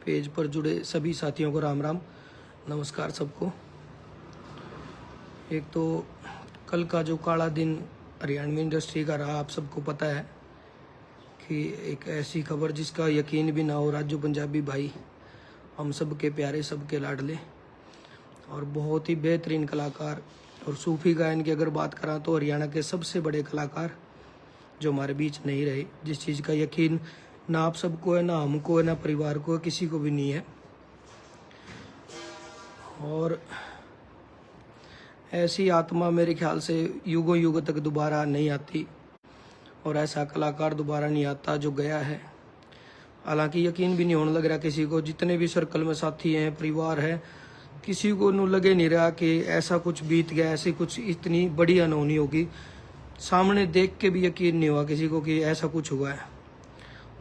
Page पर जुड़े सभी साथियों को राम राम, नमस्कार सबको। एक तो कल का जो काला दिन हरियाणवी इंडस्ट्री का रहा, आप सबको पता है कि एक ऐसी खबर जिसका यकीन भी ना हो। राजू पंजाबी भाई, हम सब के प्यारे, सबके लाडले और बहुत ही बेहतरीन कलाकार और सूफी गायन की अगर बात करा तो हरियाणा के सबसे बड़े कलाकार जो हमारे बीच नहीं रहे, जिस चीज़ का यकीन ना आप सबको है, ना हमको है, ना परिवार को है, किसी को भी नहीं है। और ऐसी आत्मा मेरे ख्याल से युगों युग तक दोबारा नहीं आती और ऐसा कलाकार दोबारा नहीं आता जो गया है। हालांकि यकीन भी नहीं होने लग रहा किसी को, जितने भी सर्कल में साथी हैं, परिवार है, किसी को न लगे नहीं रहा कि ऐसा कुछ बीत गया, ऐसी कुछ इतनी बड़ी अनहोनी होगी। सामने देख के भी यकीन नहीं हुआ किसी को कि ऐसा कुछ हुआ है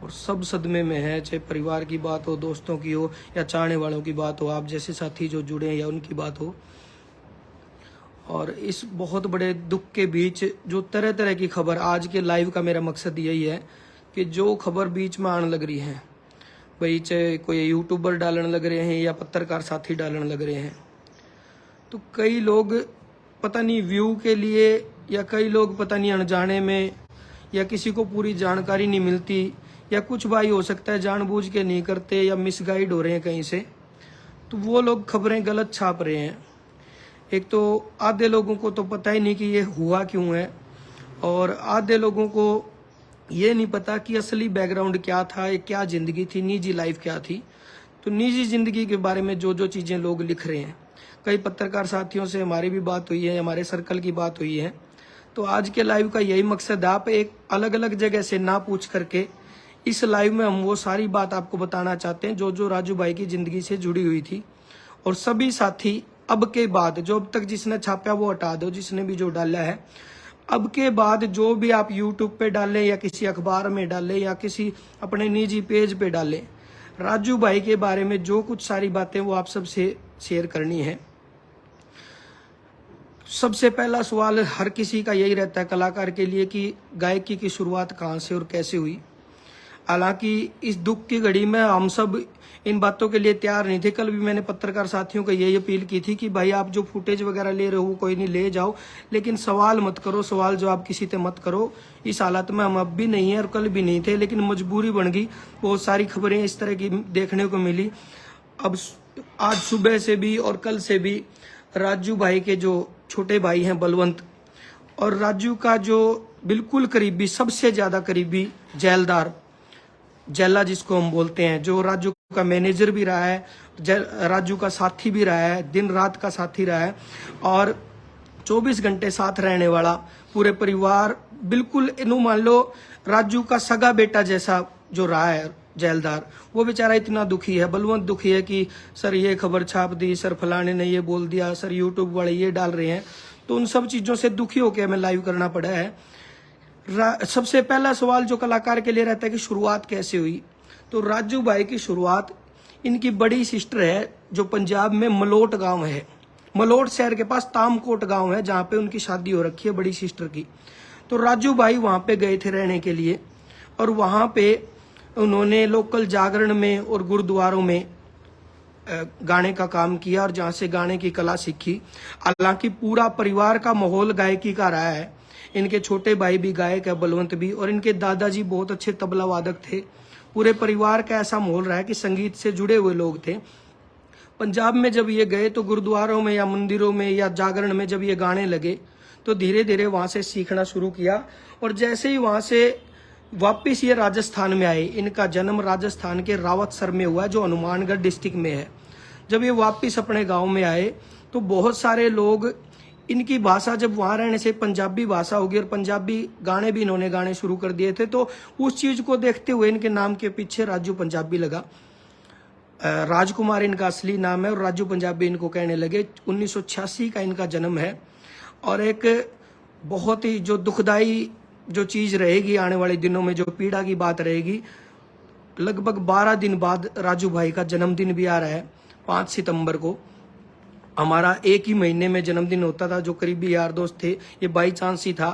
और सब सदमे में है। चाहे परिवार की बात हो, दोस्तों की हो या चाहने वालों की बात हो, आप जैसे साथी जो जुड़े हैं या उनकी बात हो। और इस बहुत बड़े दुख के बीच जो तरह तरह की खबर, आज के लाइव का मेरा मकसद यही है कि जो खबर बीच में आने लग रही है, भाई चाहे कोई यूट्यूबर डालने लग रहे हैं या पत्रकार साथी डालने लग रहे हैं, तो कई लोग पता नहीं व्यू के लिए या कई लोग पता नहीं अनजाने में या किसी को पूरी जानकारी नहीं मिलती या कुछ भाई हो सकता है जानबूझ के नहीं करते या मिसगाइड हो रहे हैं कहीं से, तो वो लोग खबरें गलत छाप रहे हैं। एक तो आधे लोगों को तो पता ही नहीं कि ये हुआ क्यों है और आधे लोगों को ये नहीं पता कि असली बैकग्राउंड क्या था, ये क्या ज़िंदगी थी, निजी लाइफ क्या थी। तो निजी ज़िंदगी के बारे में जो जो चीज़ें लोग लिख रहे हैं, कई पत्रकार साथियों से हमारी भी बात हुई है, हमारे सर्कल की बात हुई है। तो आज के लाइव का यही मकसद है, आप एक अलग अलग जगह से ना पूछ करके इस लाइव में हम वो सारी बात आपको बताना चाहते हैं जो जो राजू भाई की ज़िंदगी से जुड़ी हुई थी। और सभी साथी अब के बाद, जो अब तक जिसने छापा वो हटा दो, जिसने भी जो डाला है, अब के बाद जो भी आप यूट्यूब पे डालें या किसी अखबार में डालें या किसी अपने निजी पेज पे डालें, राजू भाई के बारे में जो कुछ सारी बातें वो आप सबसे शेयर करनी है। सबसे पहला सवाल हर किसी का यही रहता है कलाकार के लिए कि गायकी की शुरुआत कहाँ से और कैसे हुई। हालांकि इस दुख की घड़ी में हम सब इन बातों के लिए तैयार नहीं थे। कल भी मैंने पत्रकार साथियों को यही अपील की थी कि भाई आप जो फुटेज वगैरह ले रहे हो कोई नहीं, ले जाओ, लेकिन सवाल मत करो, सवाल जवाब किसी से मत करो। इस हालत में हम अब भी नहीं है और कल भी नहीं थे, लेकिन मजबूरी बन गई। बहुत सारी खबरें इस तरह की देखने को मिली। अब आज सुबह से भी और कल से भी राजू भाई के जो छोटे भाई हैं बलवंत और राजू का जो बिल्कुल करीबी, सबसे ज्यादा करीबी जैलदार, जैला जिसको हम बोलते हैं, जो राजू का मैनेजर भी रहा है, राजू का साथी भी रहा है, दिन रात का साथी रहा है और 24 घंटे साथ रहने वाला, पूरे परिवार बिल्कुल इनू मान लो राजू का सगा बेटा जैसा जो रहा है जैलदार, वो बेचारा इतना दुखी है। बलवंत दुखी है कि सर ये खबर छाप दी, सर फलाने ने ये बोल दिया, सर यूट्यूब वाले ये डाल रहे हैं। तो उन सब चीज़ों से दुखी होकर हमें लाइव करना पड़ा है। सबसे पहला सवाल जो कलाकार के लिए रहता है कि शुरुआत कैसे हुई, तो राजू भाई की शुरुआत, इनकी बड़ी सिस्टर है जो पंजाब में मलोट गांव है, मलोट शहर के पास तामकोट गांव है, जहां पे उनकी शादी हो रखी है बड़ी सिस्टर की। तो राजू भाई वहां पे गए थे रहने के लिए और वहां पे उन्होंने लोकल जागरण में और गुरुद्वारों में गाने का काम किया और जहां से गाने की कला सीखी। हालांकि पूरा परिवार का माहौल गायकी का रहा है। इनके छोटे भाई भी गायक है, बलवंत भी, और इनके दादाजी बहुत अच्छे तबला वादक थे। पूरे परिवार का ऐसा माहौल रहा है कि संगीत से जुड़े हुए लोग थे। पंजाब में जब ये गए तो गुरुद्वारों में या मंदिरों में या जागरण में जब ये गाने लगे तो धीरे धीरे वहां से सीखना शुरू किया। और जैसे ही वहां से वापिस ये राजस्थान में आए, इनका जन्म राजस्थान के रावतसर में हुआ जो हनुमानगढ़ डिस्ट्रिक्ट में है। जब ये वापिस अपने गांव में आए तो बहुत सारे लोग, इनकी भाषा जब वहां रहने से पंजाबी भाषा होगी और पंजाबी गाने भी इन्होंने गाने शुरू कर दिए थे, तो उस चीज को देखते हुए इनके नाम के पीछे राजू पंजाबी लगा। राजकुमार इनका असली नाम है और राजू पंजाबी इनको कहने लगे। 1986 का इनका जन्म है और एक बहुत ही जो दुखदाई जो चीज रहेगी आने वाले दिनों में, जो पीड़ा की बात रहेगी, लगभग 12 दिन बाद राजू भाई का जन्मदिन भी आ रहा है। 5 सितंबर को हमारा एक ही महीने में जन्मदिन होता था। जो करीबी यार दोस्त थे, ये बाई चांस ही था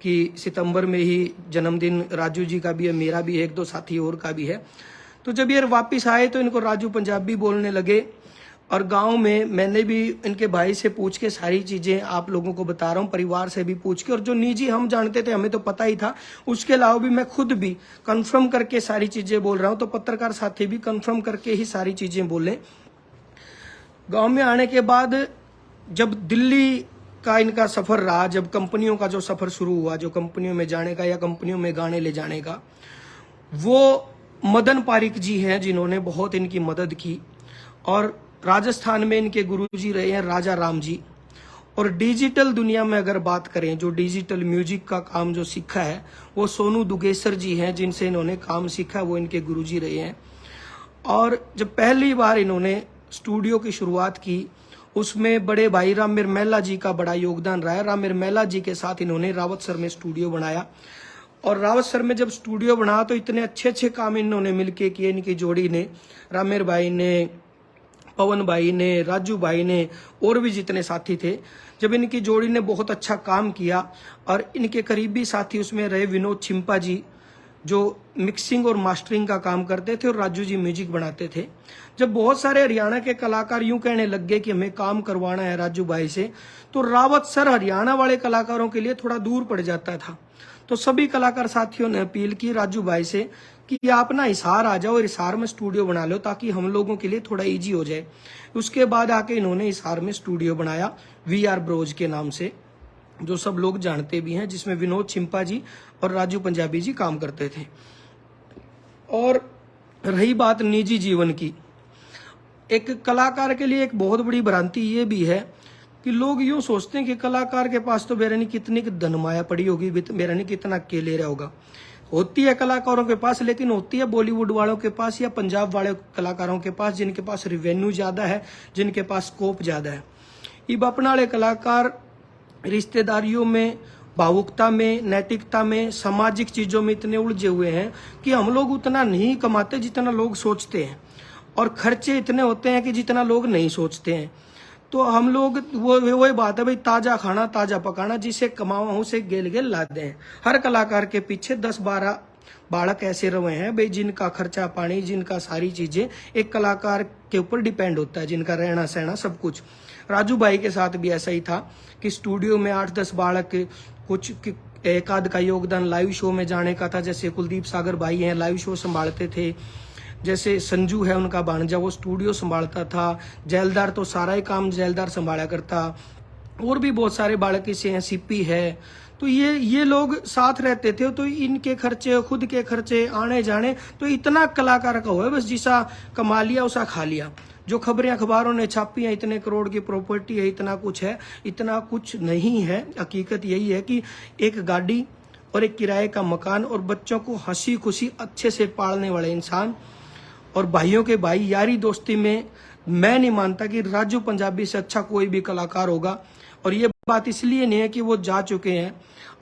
कि सितंबर में ही जन्मदिन राजू जी का भी है, मेरा भी है, एक दो साथी और का भी है। तो जब ये वापस आए तो इनको राजू पंजाबी बोलने लगे। और गांव में मैंने भी इनके भाई से पूछ के सारी चीजें आप लोगों को बता रहा हूँ, परिवार से भी पूछ के, और जो निजी हम जानते थे हमें तो पता ही था, उसके अलावा भी मैं खुद भी कंफर्म करके सारी चीजें बोल रहा हूँ। तो पत्रकार साथी भी कंफर्म करके ही सारी चीजें बोले। गांव में आने के बाद जब दिल्ली का इनका सफर रहा, जब कंपनियों का जो सफर शुरू हुआ, जो कंपनियों में जाने का या कंपनियों में गाने ले जाने का, वो मदन पारिक जी हैं जिन्होंने बहुत इनकी मदद की। और राजस्थान में इनके गुरुजी रहे हैं राजा राम जी। और डिजिटल दुनिया में अगर बात करें, जो डिजिटल म्यूजिक का काम जो सीखा है वो सोनू दुगेसर जी हैं, जिनसे इन्होंने काम सीखा, वो इनके गुरुजी रहे हैं। और जब पहली बार इन्होंने स्टूडियो की शुरुआत की, उसमें बड़े भाई राम मिर्मैला जी का बड़ा योगदान रहा है। राम मिर्मैला जी के साथ इन्होंने रावतसर में स्टूडियो बनाया। और रावतसर में जब स्टूडियो बना तो इतने अच्छे अच्छे काम इन्होंने मिलके किए, इनकी जोड़ी ने, रामेर भाई ने, पवन भाई ने, राजू भाई ने, और भी जितने साथी थे, जब इनकी जोड़ी ने बहुत अच्छा काम किया। और इनके करीबी साथी उसमें रहे विनोद छिंपा जी, जो मिक्सिंग और मास्टरिंग का काम करते थे, और राजू जी म्यूजिक बनाते थे। जब बहुत सारे हरियाणा के कलाकार यूं कहने लग गए कि हमें काम करवाना है राजू भाई से, तो रावतसर हरियाणा वाले कलाकारों के लिए थोड़ा दूर पड़ जाता था। तो सभी कलाकार साथियों ने अपील की राजू भाई से कि आप ना हिसार आ जाओ और हिसार में स्टूडियो बना लो, ताकि हम लोगों के लिए थोड़ा इजी हो जाए। उसके बाद आके इन्होंने हिसार में स्टूडियो बनाया VR ब्रोज के नाम से, जो सब लोग जानते भी हैं, जिसमें विनोद छिंपा जी और राजू पंजाबी जी काम करते थे। और रही बात निजी जीवन की, एक कलाकार के लिए एक बहुत बड़ी भ्रांति ये भी है कि लोग यूं सोचते हैं कि कलाकार के पास तो मेरा नहीं कितनी धनमाया पड़ी होगी, मेरा नहीं कितना अकेले रहा होगा। होती है कलाकारों के पास, लेकिन होती है बॉलीवुड वालों के पास या पंजाब वाले कलाकारों के पास, जिनके पास रिवेन्यू ज्यादा है, जिनके पास स्कोप ज्यादा है। इब अपना वाले कलाकार रिश्तेदारियों में, भावुकता में, नैतिकता में, सामाजिक चीजों में इतने उलझे हुए हैं कि हम लोग उतना नहीं कमाते जितना लोग सोचते हैं, और खर्चे इतने होते हैं कि जितना लोग नहीं सोचते हैं। तो हम लोग वो बात है भाई, ताजा खाना ताजा पकाना, जिसे कमावा उसे गेल गेल लाते हैं। हर कलाकार के पीछे 10-12 बालक ऐसे रहे हैं भाई, जिनका खर्चा पानी, जिनका सारी चीजें एक कलाकार के ऊपर डिपेंड होता है, जिनका रहना सहना सब कुछ। राजू भाई के साथ भी ऐसा ही था कि स्टूडियो में 8-10 बालक, कुछ एक आध का योगदान लाइव शो में जाने का था। जैसे कुलदीप सागर भाई हैं, लाइव शो संभालते थे। जैसे संजू है उनका भांजा, वो स्टूडियो संभालता था। जैलदार तो सारा ही काम जैलदार संभाला करता। और भी बहुत सारे बालक इसे हैं, सीपी है। तो ये लोग साथ रहते थे। तो इनके खर्चे, खुद के खर्चे, आने जाने, तो इतना कलाकार का हुआ बस, जिसा कमा लिया उसा खा लिया। जो खबरें अखबारों ने छापी हैं, इतने करोड़ की प्रॉपर्टी है, इतना कुछ है, इतना कुछ नहीं है। हकीकत यही है कि एक गाड़ी और एक किराए का मकान और बच्चों को हंसी खुशी अच्छे से पालने वाले इंसान, और भाइयों के भाई, यारी दोस्ती में मैं नहीं मानता कि राजू पंजाबी से अच्छा कोई भी कलाकार होगा। और ये बात इसलिए नहीं है कि वो जा चुके हैं,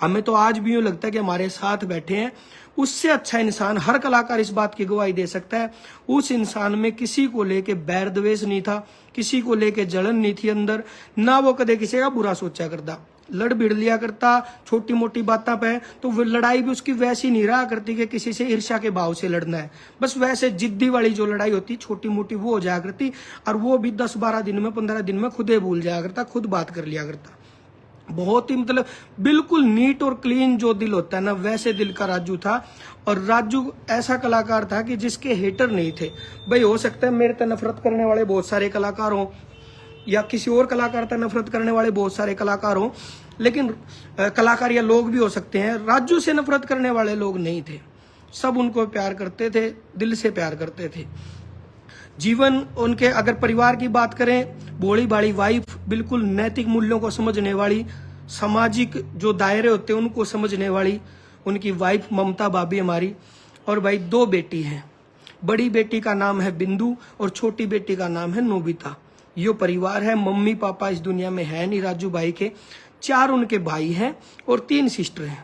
हमें तो आज भी यूं लगता है कि हमारे साथ बैठे हैं। उससे अच्छा इंसान हर कलाकार इस बात की गवाही दे सकता है। उस इंसान में किसी को लेके बैर द्वेष नहीं था, किसी को लेके जलन नहीं थी अंदर, ना वो कदे किसी का बुरा सोचा करता, लड़ भिड़ लिया करता छोटी मोटी बातों पे। तो वो लड़ाई भी उसकी वैसी नहीं रहा करती कि किसी से ईर्ष्या के भाव से लड़ना है, बस वैसे जिद्दी वाली जो लड़ाई होती छोटी मोटी वो हो जाया करती। और वो भी 10-12 दिन में, 15 दिन में खुद ही भूल जाया करता, खुद बात कर लिया करता। बहुत ही मतलब बिल्कुल नीट और क्लीन जो दिल होता है ना, वैसे दिल का राजू था। और राजू ऐसा कलाकार था कि जिसके हेटर नहीं थे। भाई हो सकता है मेरे से नफरत करने वाले बहुत सारे कलाकार हों, या किसी और कलाकार से नफरत करने वाले बहुत सारे कलाकार हों, लेकिन कलाकार या लोग भी हो सकते हैं, राजू से नफरत करने वाले लोग नहीं थे। सब उनको प्यार करते थे, दिल से प्यार करते थे। जीवन उनके, अगर परिवार की बात करें, भोली भाली वाइफ, बिल्कुल नैतिक मूल्यों को समझने वाली, सामाजिक जो दायरे होते हैं उनको समझने वाली उनकी वाइफ ममता भाभी हमारी। और भाई 2 बेटी हैं, बड़ी बेटी का नाम है बिंदु और छोटी बेटी का नाम है नोबिता। यो परिवार है। मम्मी पापा इस दुनिया में है नहीं राजू भाई के। 4 उनके भाई हैं और 3 सिस्टर हैं।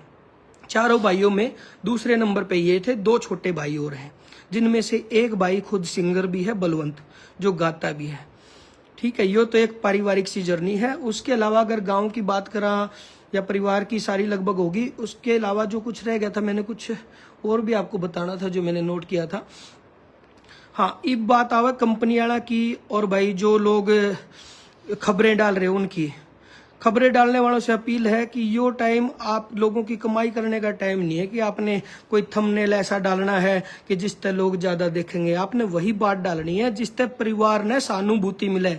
चारों भाइयों में दूसरे नंबर पे ये थे, 2 छोटे भाई और हैं, जिनमें से एक भाई खुद सिंगर भी है, बलवंत, जो गाता भी है। ठीक है, ये तो एक पारिवारिक सी जर्नी है। उसके अलावा अगर गांव की बात करा या परिवार की सारी लगभग होगी। उसके अलावा जो कुछ रह गया था, मैंने कुछ और भी आपको बताना था जो मैंने नोट किया था। हाँ, इब बात आवे कंपनी वाला की और भाई जो लोग खबरें डाल रहे हैं उनकी। खबरें डालने वालों से अपील है कि यो टाइम आप लोगों की कमाई करने का टाइम नहीं है कि आपने कोई थंबनेल ऐसा डालना है कि जिससे लोग ज्यादा देखेंगे। आपने वही बात डालनी है जिससे परिवार ने सहानुभूति मिले।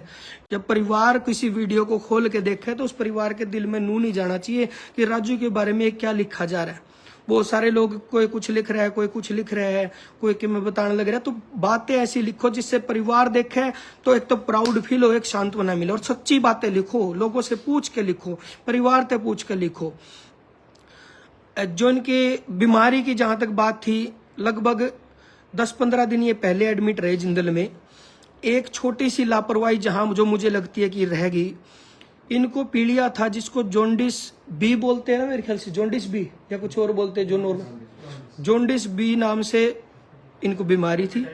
जब परिवार किसी वीडियो को खोल के देखे तो उस परिवार के दिल में नू नहीं जाना चाहिए कि राजू के बारे में क्या लिखा जा रहा है। बहुत सारे लोग कोई कुछ लिख रहा है, कोई कुछ लिख रहा है, कोई कि मैं बताने लग रहा है। तो बातें ऐसी लिखो जिससे परिवार देखे तो एक तो प्राउड फील हो, एक सांत्वना मिले। और सच्ची बातें लिखो, लोगों से पूछ के लिखो, परिवार से पूछ के लिखो। जो इनकी बीमारी की जहां तक बात थी, लगभग 10-15 दिन ये पहले एडमिट रहे जिंदल में। एक छोटी सी लापरवाही जहां जो मुझे लगती है कि रहेगी, इनको पीलिया था जिसको जॉन्डिस बी बोलते हैं ना, मेरे ख्याल से जॉन्डिस बी या कुछ और बोलते हैं, जो नॉर्मल जॉन्डिस बी नाम से इनको बीमारी थी,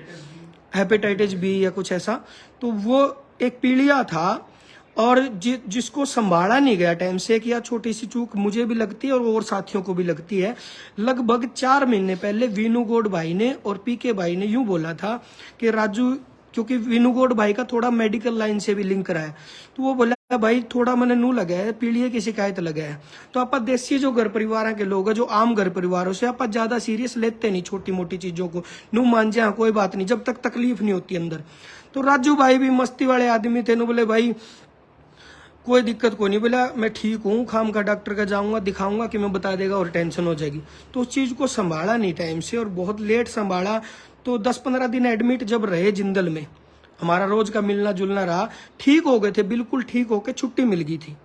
हेपेटाइटिस बी या कुछ ऐसा। तो वो एक पीलिया था और जिसको संभाला नहीं गया टाइम से। कि छोटी सी चूक मुझे भी लगती है और साथियों को भी लगती है। लगभग 4 महीने पहले वीनूगौड़ भाई ने और पीके भाई ने यूं बोला था कि राजू, क्योंकि वीनूगौड़ भाई का थोड़ा मेडिकल लाइन से भी लिंक रहा है, तो वो बोला भाई थोड़ा मैंने नू लगा है, पीलिए की शिकायत लगा है। तो आप देसी जो घर परिवार के लोग हैं, जो आम घर परिवारों से आप ज्यादा सीरियस लेते नहीं छोटी मोटी चीजों को। नू मान जा कोई बात नहीं जब तक तकलीफ नहीं होती अंदर। तो राजू भाई भी मस्ती वाले आदमी थे। नु बोले भाई कोई दिक्कत को नहीं, बोला मैं ठीक हूँ, खाम का डॉक्टर का जाऊंगा, दिखाऊंगा कि मैं बता देगा और टेंशन हो जाएगी। तो उस चीज को संभाला नहीं टाइम से और बहुत लेट संभाला। तो 10-15 दिन एडमिट जब रहे जिंदल में, हमारा रोज का मिलना जुलना रहा, ठीक हो गए थे, बिल्कुल ठीक होके छुट्टी मिल गई थी।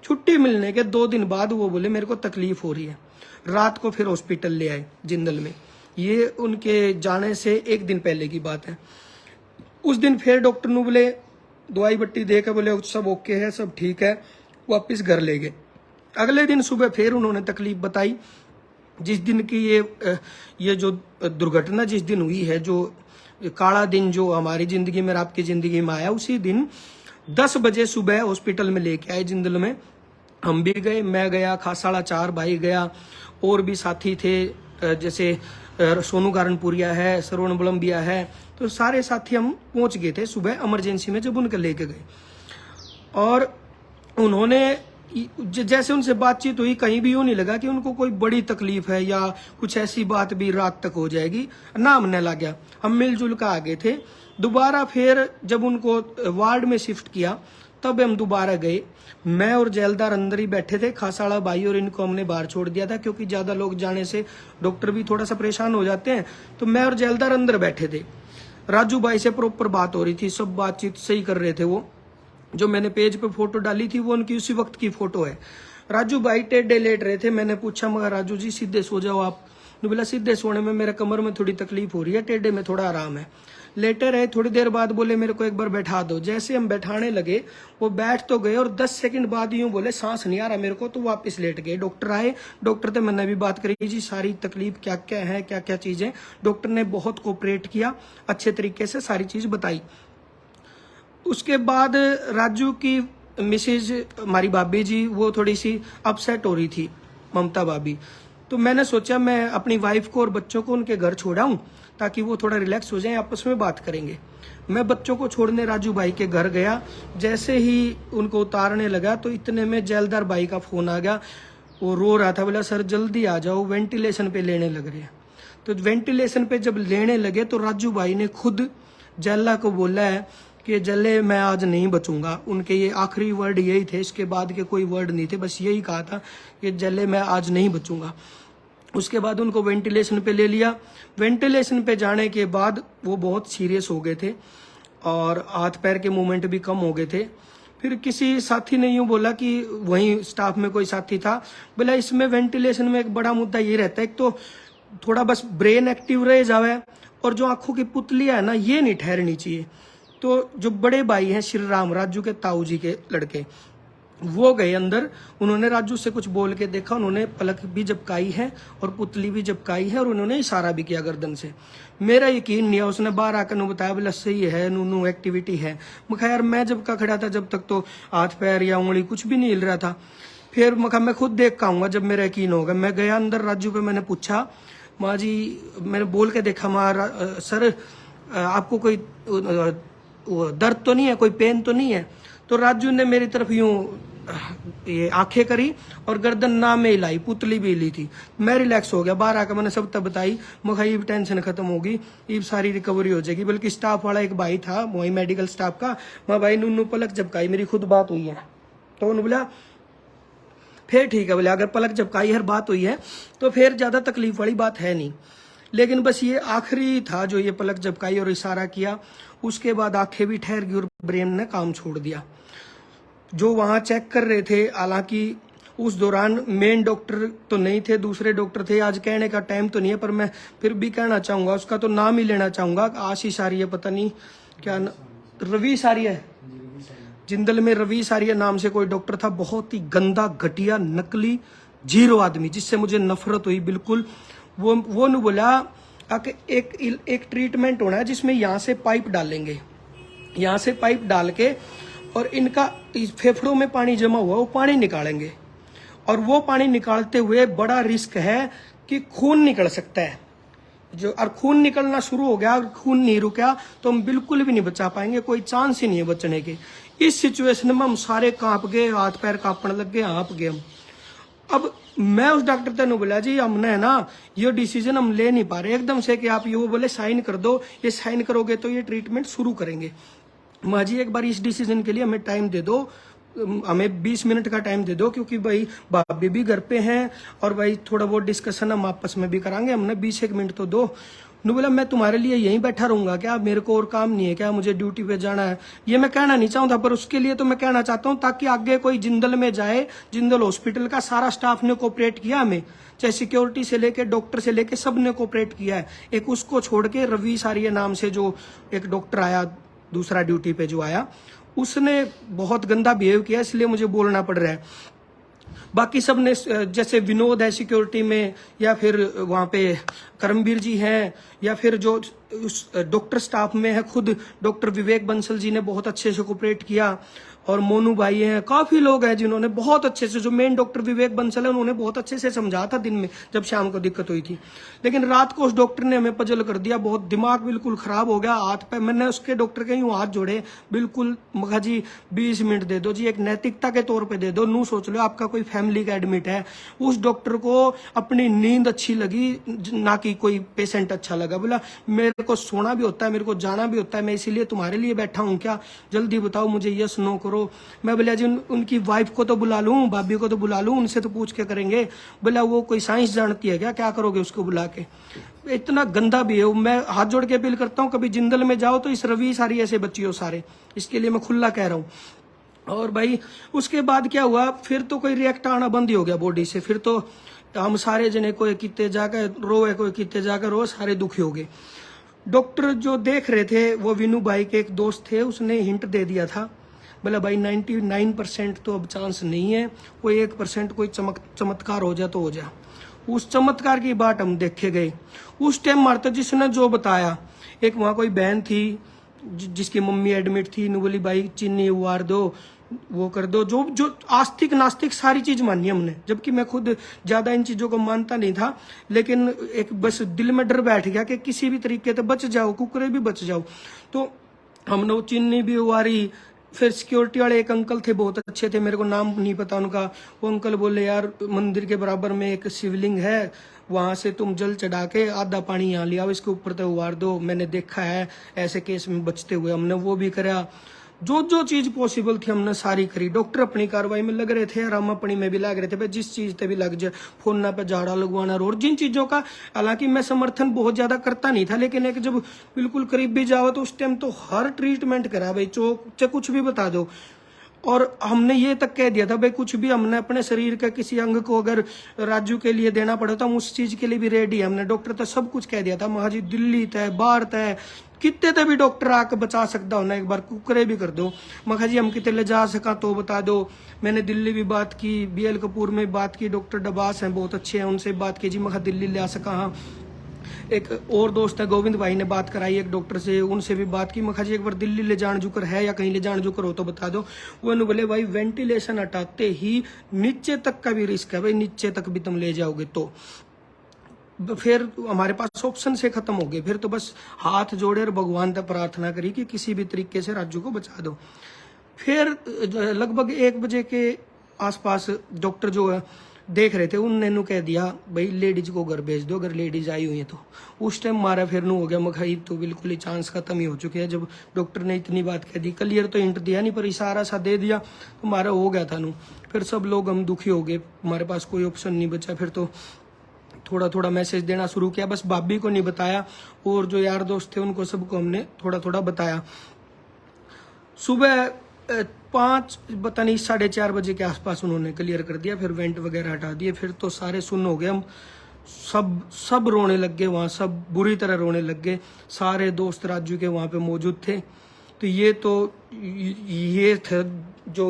छुट्टी मिलने के 2 दिन बाद वो बोले मेरे को तकलीफ हो रही है। रात को फिर हॉस्पिटल ले आए जिंदल में। ये उनके जाने से 1 दिन पहले की बात है। उस दिन फिर डॉक्टर ने बोले दवाई बट्टी दे के बोले सब ओके है, सब ठीक है, वापिस घर ले गए। अगले दिन सुबह फिर उन्होंने तकलीफ बताई। जिस दिन की ये जो दुर्घटना जिस दिन हुई है, जो काला दिन जो हमारी जिंदगी में, आपकी जिंदगी में आया, उसी दिन 10 बजे सुबह हॉस्पिटल में लेके आए जिंदल में। हम भी गए, मैं गया, खासाड़ा 4 भाई गया, और भी साथी थे जैसे सोनू गारनपुरिया है, श्रवण बलम्बिया है। तो सारे साथी हम पहुंच गए थे सुबह इमरजेंसी में जब उनके लेके गए। और उन्होंने जैसे उनसे बातचीत हुई, कहीं भी यूं नहीं लगा कि उनको कोई बड़ी तकलीफ है या कुछ ऐसी बात भी रात तक हो जाएगी ना। हमने लग गया, हम मिलजुल कर आ गए थे। दोबारा फिर जब उनको वार्ड में शिफ्ट किया तब हम दोबारा गए। मैं और जेलदार अंदर ही बैठे थे, खासाड़ा भाई और इनको हमने बाहर छोड़ दिया था क्योंकि ज्यादा लोग जाने से डॉक्टर भी थोड़ा सा परेशान हो जाते हैं। तो मैं और जेलदार अंदर बैठे थे। राजू भाई से प्रॉपर बात हो रही थी, सब बातचीत सही कर रहे थे। वो जो मैंने पेज पे फोटो डाली थी वो उनकी उसी वक्त की फोटो है। राजू भाई टेढ़े लेट रहे थे। मैंने पूछा मगर राजू जी सीधे सो जाओ आप। ने बोला सीधे सोने में मेरे कमर में थोड़ी तकलीफ हो रही है, टेढ़े में थोड़ा आराम है। लेटे रहे, थोड़ी देर बाद बोले मेरे को एक बार बैठा दो। जैसे हम बैठाने लगे वो बैठ तो गए और 10 सेकंड बाद यूं बोले सांस नहीं आ रहा मेरे को, तो वापस लेट गए। डॉक्टर आए, डॉक्टर से मैंने भी बात करी जी सारी तकलीफ क्या क्या है, क्या क्या चीजें। डॉक्टर ने बहुत कोऑपरेट किया, अच्छे तरीके से सारी चीज बताई। उसके बाद राजू की मिसेज हमारी भाभी जी वो थोड़ी सी अपसेट हो रही थी, ममता भाभी। तो मैंने सोचा मैं अपनी वाइफ को और बच्चों को उनके घर छोड़ाऊं ताकि वो थोड़ा रिलैक्स हो जाए, आपस में बात करेंगे। मैं बच्चों को छोड़ने राजू भाई के घर गया। जैसे ही उनको उतारने लगा तो इतने में जेलदार भाई का फोन आ गया। वो रो रहा था, बोला सर जल्दी आ जाओ, वेंटिलेशन पे लेने लग रहे हैं। तो वेंटिलेशन पे जब लेने लगे तो राजू भाई ने खुद जेला को बोला है कि जले मैं आज नहीं बचूंगा। उनके ये आखिरी वर्ड यही थे, इसके बाद के कोई वर्ड नहीं थे, बस यही कहा था कि जले मैं आज नहीं बचूंगा। उसके बाद उनको वेंटिलेशन पे ले लिया। वेंटिलेशन पे जाने के बाद वो बहुत सीरियस हो गए थे और हाथ पैर के मूवमेंट भी कम हो गए थे। फिर किसी साथी ने यूं बोला कि वहीं स्टाफ में कोई साथी था, बोला इसमें वेंटिलेशन में एक बड़ा मुद्दा ये रहता है, एक तो थोड़ा बस ब्रेन एक्टिव रह जावे और जो आंखों की पुतलियां है ना ये नहीं ठहरनी चाहिए। तो जो बड़े भाई हैं श्री राम, राजू के ताऊ जी के लड़के, वो गए अंदर। उन्होंने राजू से कुछ बोल के देखा, उन्होंने पलक भी झपकाई है और पुतली भी झपकाई है और उन्होंने इशारा भी किया गर्दन से। मेरा यकीन नहीं है, उसने बाहर आकर बताया बोला सही है, नू एक्टिविटी है। मैं यार मैं जब का खड़ा था जब तक तो हाथ पैर या उंगली कुछ भी नहीं हिल रहा था। फिर मैं खुद देख के आऊंगा जब मेरा यकीन होगा। मैं गया अंदर, राजू पे मैंने पूछा माँ जी, मैंने बोल के देखा माँ सर आपको कोई दर्द तो नहीं है, कोई पेन तो नहीं है? तो राजू ने मेरी तरफ यूं ये आंखें करी और गर्दन ना में हिलाई, पुतली भी हिली थी। मैं रिलैक्स हो गया। बाहर आकर मैंने सब तब बताई, मखा ये टेंशन खत्म होगी, ये सारी रिकवरी हो जाएगी। बल्कि स्टाफ वाला एक भाई था वही मेडिकल स्टाफ का, मैं भाई नुन्नू पलक झपकाई, मेरी खुद बात हुई है। तो उन्होंने बोला फिर ठीक है, बोले अगर पलक झपकाई हर बात हुई है तो फिर ज्यादा तकलीफ वाली बात है नहीं। लेकिन बस ये आखिरी था जो ये पलक झपकाई और इशारा किया, उसके बाद आंखें भी ठहर गई और ब्रेन ने काम छोड़ दिया। जो वहां चेक कर रहे थे, हालांकि उस दौरान मेन डॉक्टर तो नहीं थे, दूसरे डॉक्टर थे। आज कहने का टाइम तो नहीं है, पर मैं फिर भी कहना चाहूंगा, उसका तो नाम ही लेना चाहूंगा। आशीष आर्य, पता नहीं क्या रवि सारिया, जिंदल में रवि सारिया नाम से कोई डॉक्टर था। बहुत ही गंदा, घटिया, नकली, जीरो आदमी, जिससे मुझे नफरत हुई बिल्कुल। वो ने बोला कि एक ट्रीटमेंट होना है जिसमें यहाँ से पाइप डालेंगे, यहाँ से पाइप डाल के और इनका फेफड़ों में पानी जमा हुआ वो पानी निकालेंगे, और वो पानी निकालते हुए बड़ा रिस्क है कि खून निकल सकता है। जो और खून निकलना शुरू हो गया और खून नहीं रुका तो हम बिल्कुल भी नहीं बचा पाएंगे, कोई चांस ही नहीं है बचने के। इस सिचुएशन में हम सारे कांप गए, हाथ पैर कांपने लग गए, हाँप गए हम। अब मैं उस डॉक्टर ने बोला जी हमने है ना ये डिसीजन हम ले नहीं पा रहे एकदम से कि आप ये, वो बोले साइन कर दो, ये साइन करोगे तो ये ट्रीटमेंट शुरू करेंगे। माँ जी एक बार इस डिसीजन के लिए हमें टाइम दे दो, हमें 20 मिनट का टाइम दे दो, क्योंकि भाई भाभी भी घर पे हैं और भाई थोड़ा बहुत डिस्कशन हम आपस में भी करांगे, हमने 20 मिनट तो दो। ने बोला मैं तुम्हारे लिए यहीं बैठा रहूंगा क्या, मेरे को और काम नहीं है क्या, मुझे ड्यूटी पे जाना है। ये मैं कहना नहीं चाहता, पर उसके लिए तो मैं कहना चाहता हूँ ताकि आगे कोई जिंदल में जाए। जिंदल हॉस्पिटल का सारा स्टाफ ने कोऑपरेट किया हमें, चाहे सिक्योरिटी से लेके डॉक्टर से लेके सब ने कोऑपरेट किया है। एक उसको छोड़ के रवि सारिया नाम से जो एक डॉक्टर आया दूसरा ड्यूटी पे जो आया, उसने बहुत गंदा बिहेव किया, इसलिए मुझे बोलना पड़ रहा है। बाकी सब ने, जैसे विनोद है सिक्योरिटी में, या फिर वहाँ पे करमवीर जी हैं, या फिर जो डॉक्टर स्टाफ में है खुद डॉक्टर विवेक बंसल जी ने बहुत अच्छे से कोऑपरेट किया, और मोनू भाई हैं, काफी लोग हैं जिन्होंने बहुत अच्छे से, जो मेन डॉक्टर विवेक बंसल है उन्होंने बहुत अच्छे से समझा था दिन में जब शाम को दिक्कत हुई थी। लेकिन रात को उस डॉक्टर ने हमें पजल कर दिया, बहुत दिमाग बिल्कुल खराब हो गया। हाथ पे मैंने उसके डॉक्टर के यूं हाथ जोड़े, बिल्कुल मखा जी 20 मिनट दे दो जी, एक नैतिकता के तौर पर दे दो, नू सोच लो आपका कोई फैमिली का एडमिट है। उस डॉक्टर को अपनी नींद अच्छी लगी, ना कि कोई पेशेंट अच्छा लगा। बोला मेरे को सोना भी होता है, मेरे को जाना भी होता है, मैं इसीलिए तुम्हारे लिए बैठा हूँ क्या, जल्दी बताओ मुझे, यस नो करो। मैं बोला जी उनकी वाइफ को तो बुला लूं, भाभी को तो बुला लूं, उनसे तो पूछ के करेंगे। बोला वो कोई साइंस जानती है क्या करोगे उसको बुला के। इतना गंदा भी है। मैं हाथ जोड़ के अपील करता हूँ कभी जिंदल में जाओ तो इस रवि सारी ऐसे बच्चियों सारे, इसके लिए मैं खुला कह रहा हूँ। और भाई उसके बाद क्या हुआ, फिर तो कोई रिएक्ट आना बंद ही हो गया बॉडी से। फिर तो हम सारे जने कोई कितने जाकर रोए, कोई कितने जाकर रो, सारे दुखी हो गए। डॉक्टर जो देख रहे थे वो विनू भाई के एक दोस्त थे, उसने हिंट दे दिया था, बोला भाई 99% तो अब चांस नहीं है, कोई 1% कोई चमत्कार हो जाए तो हो जाए। उस चमत्कार की बात हम देखे गए। उस टाइम मारता जिसने जो बताया, एक वहाँ कोई बहन थी जिसकी मम्मी एडमिट थी, नु बोली भाई चीनी उबार दो, वो कर दो, जो आस्तिक नास्तिक सारी चीज मानी हमने, जबकि मैं खुद ज्यादा इन चीजों को मानता नहीं था। लेकिन एक बस दिल में डर बैठ गया कि किसी भी तरीके से बच जाओ, कुकरे भी बच जाओ। तो हमने वो चीनी भी उबारी। फिर सिक्योरिटी वाले एक अंकल थे, बहुत अच्छे थे, मेरे को नाम नहीं पता उनका। वो अंकल बोले यार मंदिर के बराबर में एक शिवलिंग है, वहां से तुम जल चढ़ा के आधा पानी यहाँ लिया, इसके ऊपर तो उबार दो, मैंने देखा है ऐसे केस में बचते हुए। हमने वो भी करा, जो चीज पॉसिबल थी हमने सारी करी। डॉक्टर अपनी कार्रवाई में लग रहे थे और हम अपनी में भी लग रहे थे, भाई जिस चीज पे भी लग जाए, फोन पे झाड़ा लगवाना और जिन चीजों का, हालांकि मैं समर्थन बहुत ज्यादा करता नहीं था, लेकिन एक जब बिल्कुल करीब भी जाओ तो उस टाइम तो हर ट्रीटमेंट करा भाई, चाहे कुछ भी बता दो। और हमने ये तक कह दिया था भाई कुछ भी हमने अपने शरीर का किसी अंग को अगर राजू के लिए देना पड़ा तो हम उस चीज के लिए भी रेडी है। हमने डॉक्टर तक सब कुछ कह दिया था, महाजी दिल्ली तय बाहर तय कितने तक भी डॉक्टर आके बचा सकता हो ना, एक बार कुकरे भी कर दो। मखा जी हम कितने ले जा सका तो बता दो। मैंने दिल्ली भी बात की, BL कपूर में बात की, डॉक्टर डबास हैं बहुत अच्छे हैं, उनसे बात की जी, मखा दिल्ली ले आ सका। हाँ एक और दोस्त है गोविंद भाई ने बात कराई एक डॉक्टर से, उनसे भी बात की। मखा जी एक बार दिल्ली ले जान जुकर है या कहीं ले जान जुकर हो तो बता दो। वो बोले भाई वेंटिलेशन हटाते ही नीचे तक का भी रिस्क है भाई, नीचे तक भी तुम ले जाओगे तो। फिर हमारे पास ऑप्शन से खत्म हो गए, फिर तो बस हाथ जोड़े और भगवान तक प्रार्थना करी कि किसी भी तरीके से राजू को बचा दो। फिर लगभग 1 बजे के आसपास डॉक्टर जो है देख रहे थे, उनने नु कह दिया भाई लेडीज को घर भेज दो, अगर लेडीज आई हुई है तो। उस टाइम मारा फिर नु हो गया मखाई, तो बिल्कुल ही चांस खत्म ही हो चुके हैं। जब डॉक्टर ने इतनी बात कह दी, क्लियर तो इंट दिया नहीं पर इशारा सा दे दिया, तो मारा हो गया था नु। फिर सब लोग हम दुखी हो गए, हमारे पास कोई ऑप्शन नहीं बचा। फिर तो थोड़ा थोड़ा मैसेज देना शुरू किया, बस भाभी को नहीं बताया, और जो यार दोस्त थे उनको सबको हमने थोड़ा थोड़ा बताया। सुबह 5 पता नहीं 4:30 बजे के आसपास उन्होंने क्लियर कर दिया, फिर वेंट वगैरह हटा दिए। फिर तो सारे सुन्न हो गए, हम सब रोने लग गए, वहाँ सब बुरी तरह रोने लग गए। सारे दोस्त राजू के वहाँ पे मौजूद थे। तो ये थे जो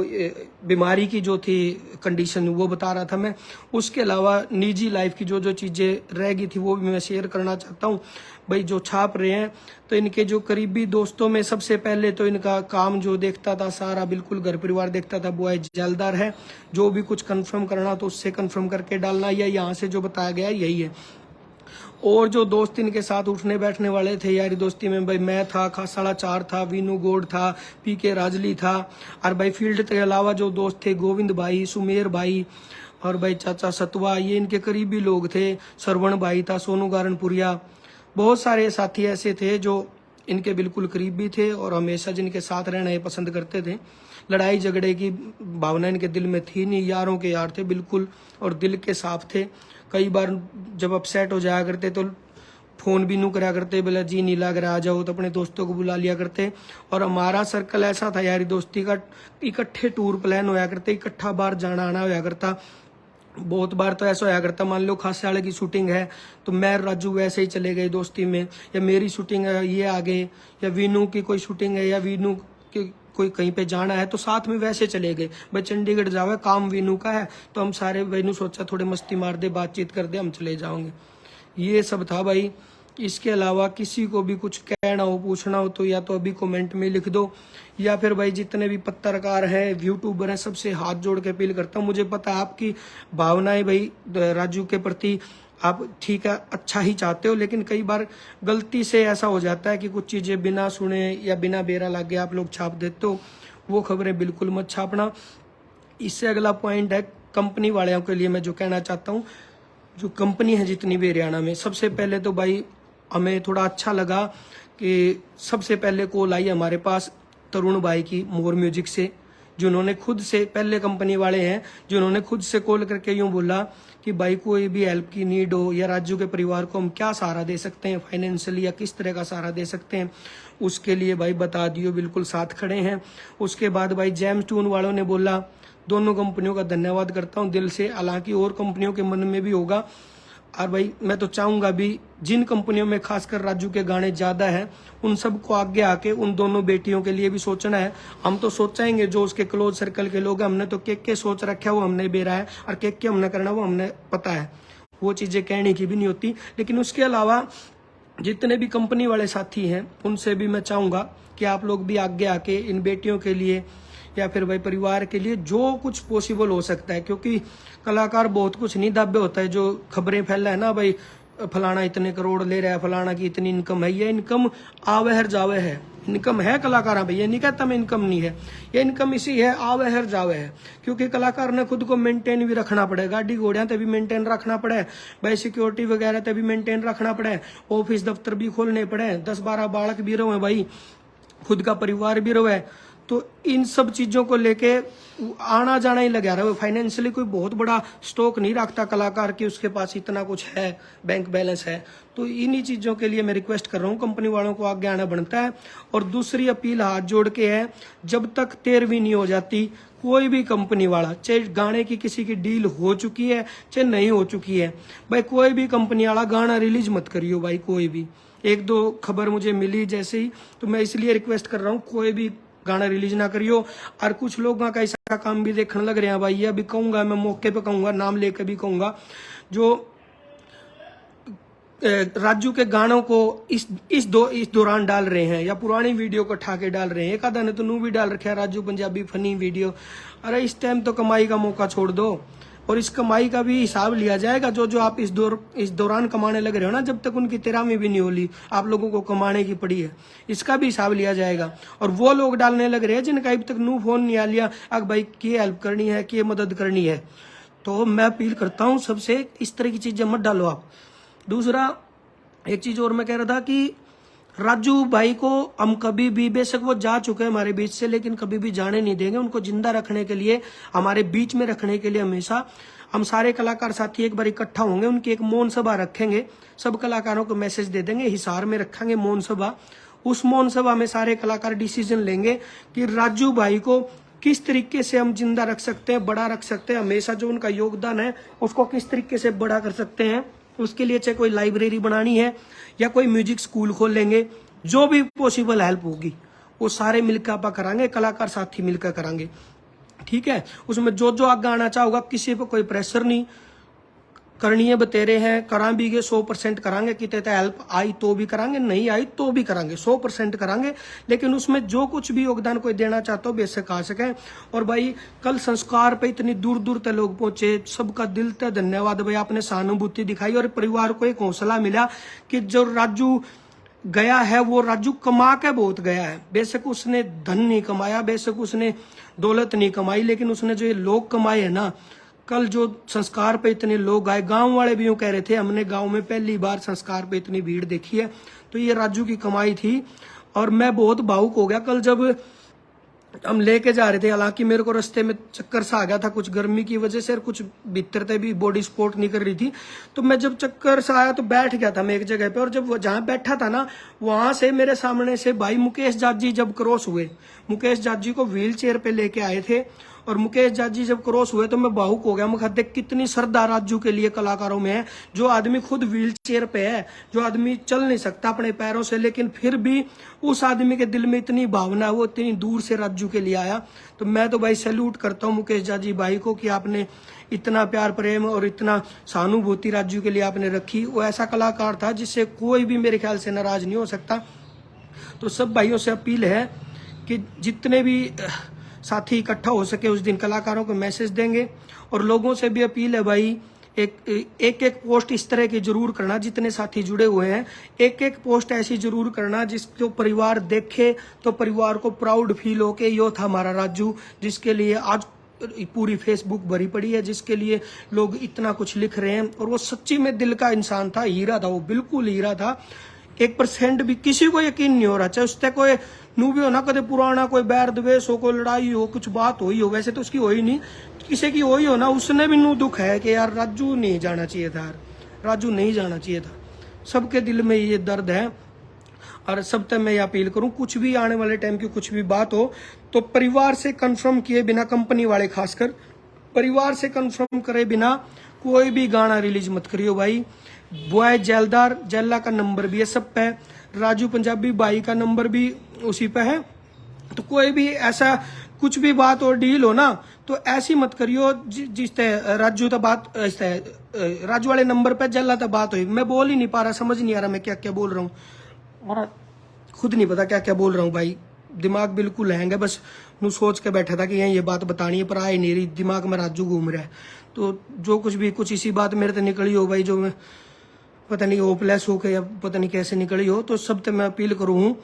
बीमारी की जो थी कंडीशन, वो बता रहा था मैं। उसके अलावा निजी लाइफ की जो जो चीज़ें रह गई थी वो भी मैं शेयर करना चाहता हूँ। भाई जो छाप रहे हैं, तो इनके जो करीबी दोस्तों में सबसे पहले तो इनका काम जो देखता था सारा बिल्कुल घर परिवार देखता था, वो है जलदार है। जो भी कुछ कंफर्म करना तो उससे कंफर्म करके डालना, या यहाँ से जो बताया गया यही है। और जो दोस्त इनके साथ उठने बैठने वाले थे यारी दोस्ती में, भाई मैं था, खासाड़ा 4 था, वीनू गोड था, पीके राजली था, और भाई फील्ड के अलावा जो दोस्त थे गोविंद भाई, सुमेर भाई, और भाई चाचा सतवा, ये इनके करीबी लोग थे। सरवण भाई था, सोनू गारनपुरिया, बहुत सारे साथी ऐसे थे जो इनके बिल्कुल करीबी थे और हमेशा जिनके साथ रहना ये पसंद करते थे। लड़ाई झगड़े की भावना इनके दिल में थी नहीं, यारों के यार थे बिल्कुल, और दिल के साफ थे। कई बार जब अपसेट हो जाया करते तो फोन भी नू करा करते, बोला जी नहीं लग रहा आ जाओ, तो अपने दोस्तों को बुला लिया करते। और हमारा सर्कल ऐसा था यारी दोस्ती का, इकट्ठे टूर प्लान होया करते, इकट्ठा बार जाना आना होया करता। बहुत बार तो ऐसा होया करता, मान लो खासे वाले की शूटिंग है तो मैं राजू वैसे ही चले गए दोस्ती में, या मेरी शूटिंग है ये आ गए, या वीनू की कोई शूटिंग है या वीनू की कोई कहीं पे जाना है तो साथ में वैसे चले गए। भाई चंडीगढ़ जाओ, काम वीनू का है तो हम सारे वीनू सोचा थोड़े मस्ती मार दे, बातचीत कर दे, हम चले जाओगे। ये सब था भाई। इसके अलावा किसी को भी कुछ कहना हो, पूछना हो तो या तो अभी कमेंट में लिख दो, या फिर भाई जितने भी पत्रकार हैं, यूट्यूबर हैं, सबसे हाथ जोड़ के अपील करता हूँ। मुझे पता है आपकी भावनाएं भाई राजू के प्रति, आप ठीक है अच्छा ही चाहते हो, लेकिन कई बार गलती से ऐसा हो जाता है कि कुछ चीज़ें बिना सुने या बिना बेरा लागे आप लोग छाप देते हो। वो खबरें बिल्कुल मत छापना। इससे अगला पॉइंट है कंपनी वालों के लिए मैं जो कहना चाहता हूँ। जो कंपनी है जितनी भी हरियाणा में, सबसे पहले तो भाई हमें थोड़ा अच्छा लगा कि सबसे पहले कॉल आई हमारे पास तरुण भाई की मोर म्यूजिक से, जिन्होंने खुद से, पहले कंपनी वाले हैं जिन्होंने खुद से कॉल करके यूं बोला कि भाई कोई भी हेल्प की नीड हो या राजू के परिवार को हम क्या सहारा दे सकते हैं फाइनेंशियली, या किस तरह का सहारा दे सकते हैं, उसके लिए भाई बता दियो, बिल्कुल साथ खड़े हैं। उसके बाद भाई जेम्स ट्यून वालों ने बोला, दोनों कंपनियों का धन्यवाद करता हूँ दिल से। हालांकि और कंपनियों के मन में भी होगा, और भाई मैं तो चाहूंगा भी जिन कंपनियों में खासकर राजू के गाने ज्यादा हैं उन सबको आगे आके उन दोनों बेटियों के लिए भी सोचना है। हम तो सोचेंगे जो उसके क्लोज सर्कल के लोग हैं, हमने तो के सोच रखा है वो हमने बेरा है, और के हमने करना वो हमने पता है, वो चीजें कहने की भी नहीं होती। लेकिन उसके अलावा जितने भी कंपनी वाले साथी हैं उनसे भी मैं चाहूंगा कि आप लोग भी आगे आके इन बेटियों के लिए या फिर भाई परिवार के लिए जो कुछ पॉसिबल हो सकता है, क्योंकि कलाकार बहुत कुछ नहीं दाबे होता है। जो खबरें फैला है ना भाई फलाना इतने करोड़ ले रहा है, फलाना की इतनी इनकम है, ये इनकम आवे हर जावे है, इनकम है कलाकार भाई, ये नहीं कहता मैं इनकम नहीं है, ये इनकम इसी है आवे हर जावे है। क्योंकि कलाकार ने खुद को मेंटेन भी रखना पड़े, गाड़ी घोड़ियां तभी मेंटेन रखना पड़े, भाई सिक्योरिटी वगैरह तभी मेंटेन रखना पड़े, ऑफिस दफ्तर भी खोलने पड़े, 10-12 बालक भी रहो भाई, खुद का परिवार भी रहे। तो इन सब चीजों को लेके आना जाना ही लगा रहा है। फाइनेंशियली कोई बहुत बड़ा स्टॉक नहीं रखता कलाकार की उसके पास इतना कुछ है, बैंक बैलेंस है। तो इन्हीं चीजों के लिए मैं रिक्वेस्ट कर रहा हूँ कंपनी वालों को आगे आना बनता है। और दूसरी अपील हाथ जोड़ के है, जब तक 13वीं नहीं हो जाती कोई भी कंपनी वाला, चाहे गाने की किसी की डील हो चुकी है चाहे नहीं हो चुकी है, भाई कोई भी कंपनी वाला गाना रिलीज मत करियो भाई। कोई भी 1-2 खबर मुझे मिली जैसे ही, तो मैं इसलिए रिक्वेस्ट कर रहा हूँ कोई भी गाना रिलीज ना करियो। और कुछ लोगों का ऐसा काम भी देखने लग रहे हैं भाई, ये अभी कहूंगा मैं मौके पे कहूंगा, नाम लेकर भी कहूंगा, जो राजू के गानों को इस दौरान डाल रहे हैं या पुरानी वीडियो को उठा के डाल रहे हैं। एक आधा ने तो नू भी डाल रखा है राजू पंजाबी फनी वीडियो। अरे इस टाइम तो कमाई का मौका छोड़ दो और इस कमाई का भी हिसाब लिया जाएगा। जो जो आप इस दौरान कमाने लग रहे हो ना, जब तक उनकी 13वीं भी नहीं होली, आप लोगों को कमाने की पड़ी है, इसका भी हिसाब लिया जाएगा। और वो लोग डालने लग रहे हैं जिनका अभी तक नो फोन नहीं आ लिया, अगर भाई की हेल्प करनी है, की मदद करनी है, तो मैं अपील करता हूँ सबसे, इस तरह की चीजें मत डालो आप। दूसरा एक चीज और मैं कह रहा था कि राजू भाई को हम कभी भी, बेशक वो जा चुके हैं हमारे बीच से, लेकिन कभी भी जाने नहीं देंगे। उनको जिंदा रखने के लिए, हमारे बीच में रखने के लिए हमेशा हम सारे कलाकार साथी एक बार इकट्ठा होंगे, उनकी एक मौन सभा रखेंगे, सब कलाकारों को मैसेज दे देंगे, हिसार में रखेंगे मौन सभा। उस मौन सभा में सारे कलाकार डिसीजन लेंगे कि राजू भाई को किस तरीके से हम जिंदा रख सकते हैं, बड़ा रख सकते हैं, हमेशा जो उनका योगदान है उसको किस तरीके से बड़ा कर सकते हैं। उसके लिए चाहे कोई लाइब्रेरी बनानी है या कोई म्यूजिक स्कूल खोल लेंगे, जो भी पॉसिबल हेल्प होगी वो सारे मिलकर आप करांगे, कलाकार साथी मिलकर करांगे, ठीक है। उसमें जो जो आगे आना चाहोगा, किसी पे कोई प्रेशर नहीं, करनी है बतेरे हैं, करा भी गए 100% करांगे, कितने हेल्प आई तो भी करांगे, नहीं आई तो भी करांगे, 100% करांगे। लेकिन उसमें जो कुछ भी योगदान कोई देना चाहता हो बेशक आ सके। और भाई कल संस्कार पे इतनी दूर दूर तक लोग पहुंचे, सबका दिल से धन्यवाद भाई, आपने सहानुभूति दिखाई और परिवार को एक हौसला मिला कि जो राजू गया है वो राजू कमा के बहुत गया है। बेशक उसने धन नहीं कमाया, बेशक उसने दौलत नहीं कमाई, लेकिन उसने जो ये लोग कमाए है ना, कल जो संस्कार पे इतने लोग आए, गांव वाले भी यूं कह रहे थे हमने गांव में पहली बार संस्कार पे इतनी भीड़ देखी है, तो ये राजू की कमाई थी। और मैं बहुत भावुक हो गया कल जब हम लेके जा रहे थे, हालांकि मेरे को रास्ते में चक्कर सा आ गया था, कुछ गर्मी की वजह से और कुछ भीतर से भी बॉडी सपोर्ट नहीं कर रही थी, तो मैं जब चक्कर सा आया तो बैठ गया था मैं एक जगह पे। और जब जहां बैठा था ना, वहां से मेरे सामने से भाई मुकेश जाजी जब क्रॉस हुए, मुकेश जाजी को व्हील चेयर पे लेके आए थे, और मुकेश जाजी जब क्रॉस हुए तो मैं भावुक हो गया। मैं देख कितनी श्रद्धा राजू के लिए कलाकारों में है। जो आदमी खुद व्हील चेयर पे है, जो आदमी चल नहीं सकता अपने पैरों से, लेकिन फिर भी उस आदमी के दिल में इतनी भावना, वो इतनी दूर से राजू के लिए आया। तो मैं तो भाई सैल्यूट करता हूँ मुकेश जाजी भाई को कि आपने इतना प्यार प्रेम और इतना सहानुभूति राजू के लिए आपने रखी। वो ऐसा कलाकार था जिससे कोई भी मेरे ख्याल से नाराज नहीं हो सकता। तो सब भाइयों से अपील है कि जितने भी साथी इकट्ठा हो सके उस दिन कलाकारों को मैसेज देंगे। और लोगों से भी अपील है भाई, एक पोस्ट इस तरह की जरूर करना, जितने साथी जुड़े हुए हैं एक पोस्ट ऐसी जरूर करना जिसको परिवार देखे तो परिवार को प्राउड फील हो के यो था हमारा राजू, जिसके लिए आज पूरी फेसबुक भरी पड़ी है, जिसके लिए लोग इतना कुछ लिख रहे हैं। और वो सच्ची में दिल का इंसान था, हीरा था, वो बिल्कुल हीरा था। 1% भी किसी को यकीन नहीं हो रहा, चाहे उससे कोई नू भी हो ना, कदे पुराना कोई बैर द्वेष हो, कोई लड़ाई हो, कुछ बात हुई हो, वैसे तो उसकी हो ही नहीं, किसी की हो ही हो ना, उसने भी नू दुख है कि यार राजू नहीं जाना चाहिए था, यार राजू नहीं जाना चाहिए था। सबके दिल में ये दर्द है। और सब तक मैं ये अपील करूं, कुछ भी आने वाले टाइम की कुछ भी बात हो तो परिवार से कंफर्म किए बिना, कंपनी वाले खासकर परिवार से कंफर्म करे बिना कोई भी गाना रिलीज मत करियो भाई। बॉय जेलदार जेला का नंबर भी है सब पे, राजू पंजाबी भाई का नंबर भी उसी पे है। तो कोई भी ऐसा कुछ भी बात और डील हो ना, तो ऐसी मत करियो जिस राजू तो बात राजू वाले नंबर पे जेला तो बात हुई। मैं बोल ही नहीं पा रहा, समझ नहीं आ रहा मैं क्या क्या बोल रहा हूँ, और खुद नहीं पता क्या क्या बोल रहा हूँ भाई, दिमाग बिल्कुल हैंग है। बस नू सोच के बैठा था कि ये बात बतानी है, पर आ ही नहीं रही, दिमाग में राजू घूम रहा है। तो जो कुछ भी कुछ इसी बात मेरे से निकली हो भाई, जो मैं पता नहीं होपलेस हो के या पता नहीं कैसे निकली हो, तो सब तक मैं अपील करूँ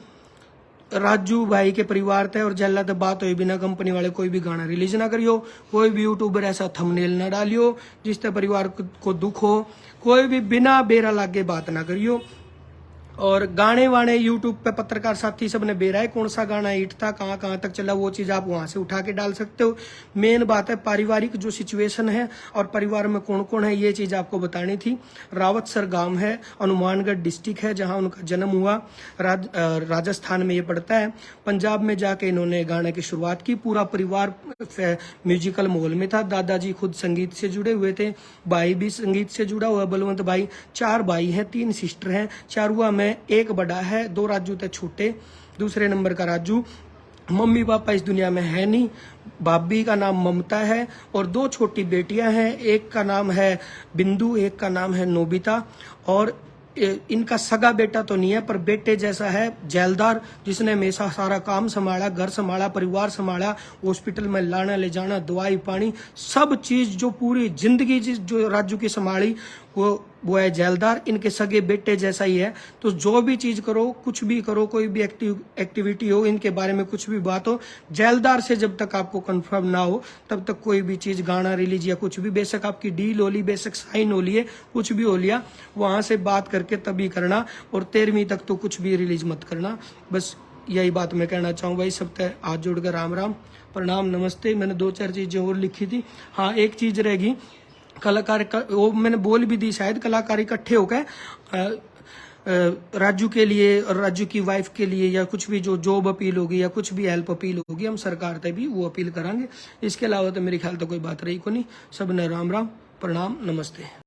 राजू भाई के परिवार तय और जेला तक बात हुई बिना कंपनी वाले कोई भी गाना रिलीज ना करियो, कोई भी यूट्यूबर ऐसा थंबनेल ना डालियो जिससे परिवार को दुख हो, कोई भी बिना बेरा लागे बात ना करियो। और गाने वाने यूट्यूब पे पत्रकार साथी सब ने बेरा है, कौन सा गाना हिट था, कहाँ कहाँ तक चला, वो चीज आप वहां से उठा के डाल सकते हो। मेन बात है पारिवारिक जो सिचुएशन है और परिवार में कौन कौन है, ये चीज आपको बतानी थी। रावतसर गांव है, हनुमानगढ़ डिस्ट्रिक्ट है जहां उनका जन्म हुआ, राजस्थान में ये पड़ता है। पंजाब में जाके इन्होंने गाने की शुरुआत की, पूरा परिवार म्यूजिकल माहौल में था। दादाजी खुद संगीत से जुड़े हुए थे, भाई भी संगीत से जुड़ा हुआ बलवंत भाई। 4 भाई हैं, 3 सिस्टर हैं, चारुआ में एक बड़ा है, 2 राजू थे छोटे, दूसरे नंबर का राजू। मम्मी पापा इस दुनिया में है नहीं, भाभी का नाम ममता है और 2 छोटी बेटियां हैं, एक का नाम है बिंदु, एक का नाम है नोबिता। और इनका सगा बेटा तो नहीं है, पर बेटे जैसा है, जेलदार, जिसने हमेशा सारा काम संभाला, घर संभाला, परिवार संभाला, हॉस्पिटल में लाना ले जाना, दवाई पानी, सब चीज जो पूरी जिंदगी जो राजू की संभाली, वो है जेलदार। इनके सगे बेटे जैसा ही है। तो जो भी चीज करो, कुछ भी करो, कोई भी एक्टिविटी हो, इनके बारे में कुछ भी बात हो, जेलदार से जब तक आपको कंफर्म ना हो तब तक कोई भी चीज, गाना रिलीज या कुछ भी, बेशक आपकी डील हो ली, बेशक साइन हो लिए, कुछ भी हो लिया, वहां से बात करके तभी करना। और 13वीं तक तो कुछ भी रिलीज मत करना। बस यही बात मैं कहना चाहूँ भाई। सब तक हाथ जोड़कर राम राम, प्रणाम, नमस्ते। मैंने 2-4 चीजें और लिखी थी। हाँ, एक चीज रहेगी, कलाकार का वो मैंने बोल भी दी शायद, कलाकार इकट्ठे होकर राजू के लिए और राजू की वाइफ के लिए या कुछ भी जो जॉब अपील होगी या कुछ भी हेल्प अपील होगी, हम सरकार तक भी वो अपील करांगे। इसके अलावा तो मेरे ख्याल तो कोई बात रही को नहीं। सब ने राम राम, प्रणाम, नमस्ते।